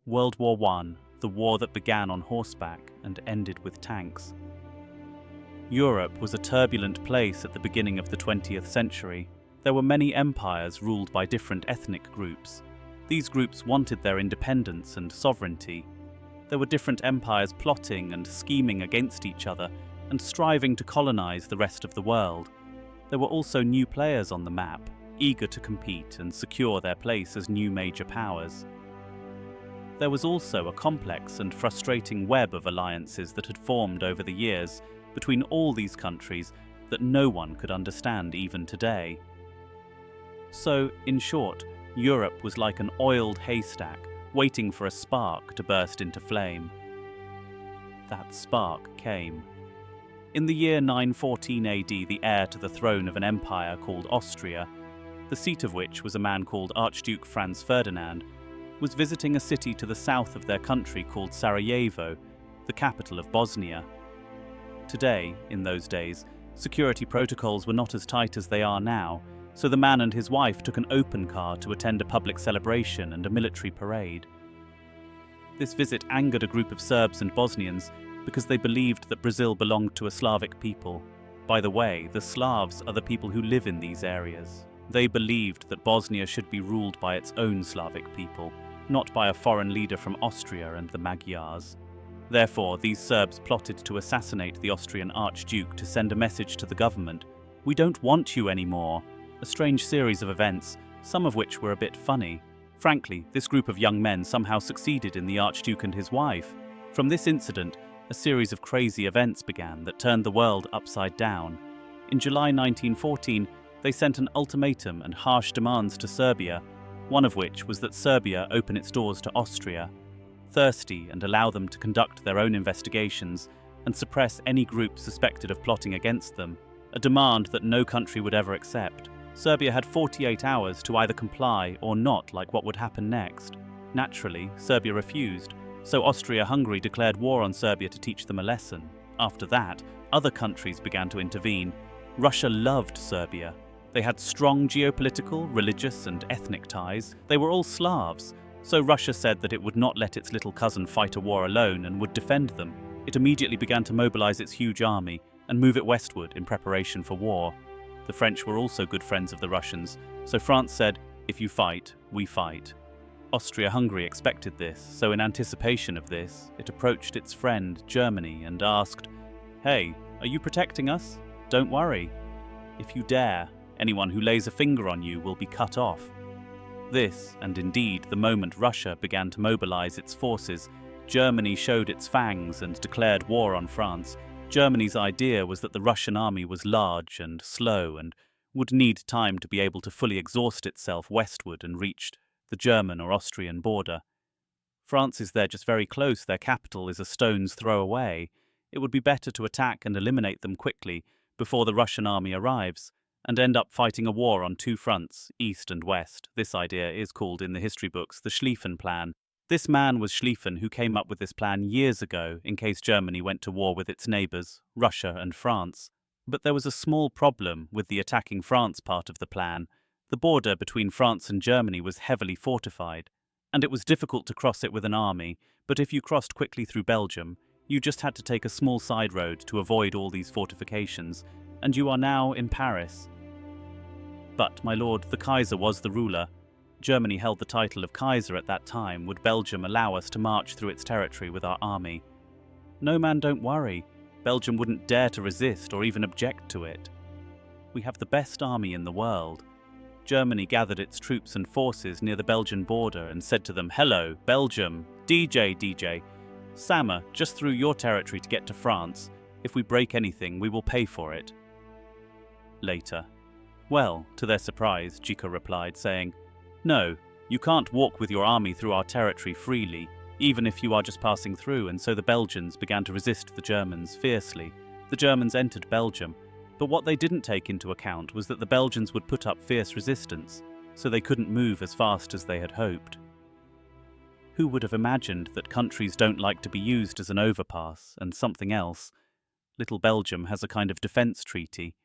World War I, the war that began on horseback and ended with tanks. Europe was a turbulent place at the beginning of the 20th century. There were many empires ruled by different ethnic groups. These groups wanted their independence and sovereignty. There were different empires plotting and scheming against each other and striving to colonize the rest of the world. There were also new players on the map, eager to compete and secure their place as new major powers. There was also a complex and frustrating web of alliances that had formed over the years between all these countries that no one could understand even today. So, in short, Europe was like an oiled haystack, waiting for a spark to burst into flame. That spark came. In the year 914 AD, the heir to the throne of an empire called Austria, the seat of which was a man called Archduke Franz Ferdinand, was visiting a city to the south of their country called Sarajevo, the capital of Bosnia. Today, in those days, security protocols were not as tight as they are now, so the man and his wife took an open car to attend a public celebration and a military parade. This visit angered a group of Serbs and Bosnians because they believed that Brazil belonged to a Slavic people. By the way, the Slavs are the people who live in these areas. They believed that Bosnia should be ruled by its own Slavic people, not by a foreign leader from Austria and the Magyars. Therefore, these Serbs plotted to assassinate the Austrian Archduke to send a message to the government: "We don't want you anymore." A strange series of events, some of which were a bit funny. Frankly, this group of young men somehow succeeded in the Archduke and his wife. From this incident, a series of crazy events began that turned the world upside down. In July 1914, they sent an ultimatum and harsh demands to Serbia, one of which was that Serbia open its doors to Austria, thirsty, and allow them to conduct their own investigations and suppress any group suspected of plotting against them, a demand that no country would ever accept. Serbia had 48 hours to either comply or not, like what would happen next. Naturally, Serbia refused, so Austria-Hungary declared war on Serbia to teach them a lesson. After that, other countries began to intervene. Russia loved Serbia. They had strong geopolitical, religious, and ethnic ties. They were all Slavs, so Russia said that it would not let its little cousin fight a war alone and would defend them. It immediately began to mobilize its huge army and move it westward in preparation for war. The French were also good friends of the Russians, so France said, "If you fight, we fight." Austria-Hungary expected this, so in anticipation of this, it approached its friend Germany and asked, "Hey, are you protecting us? Don't worry. If you dare, anyone who lays a finger on you will be cut off." This, and indeed the moment Russia began to mobilize its forces, Germany showed its fangs and declared war on France. Germany's idea was that the Russian army was large and slow and would need time to be able to fully exhaust itself westward and reach the German or Austrian border. France is there just very close, their capital is a stone's throw away. It would be better to attack and eliminate them quickly before the Russian army arrives, and end up fighting a war on two fronts, east and west. This idea is called in the history books the Schlieffen Plan. This man was Schlieffen, who came up with this plan years ago in case Germany went to war with its neighbours, Russia and France. But there was a small problem with the attacking France part of the plan. The border between France and Germany was heavily fortified, and it was difficult to cross it with an army, but if you crossed quickly through Belgium, you just had to take a small side road to avoid all these fortifications, and you are now in Paris. But, my lord, the Kaiser was the ruler. Germany held the title of Kaiser at that time. Would Belgium allow us to march through its territory with our army? No, man, don't worry. Belgium wouldn't dare to resist or even object to it. We have the best army in the world. Germany gathered its troops and forces near the Belgian border and said to them, "Hello, Belgium, DJ, Sama, just through your territory to get to France. If we break anything, we will pay for it." Later. Well, to their surprise, Jika replied, saying, "No, you can't walk with your army through our territory freely, even if you are just passing through," and so the Belgians began to resist the Germans fiercely. The Germans entered Belgium, but what they didn't take into account was that the Belgians would put up fierce resistance, so they couldn't move as fast as they had hoped. Who would have imagined that countries don't like to be used as an overpass, and something else? Little Belgium has a kind of defence treaty.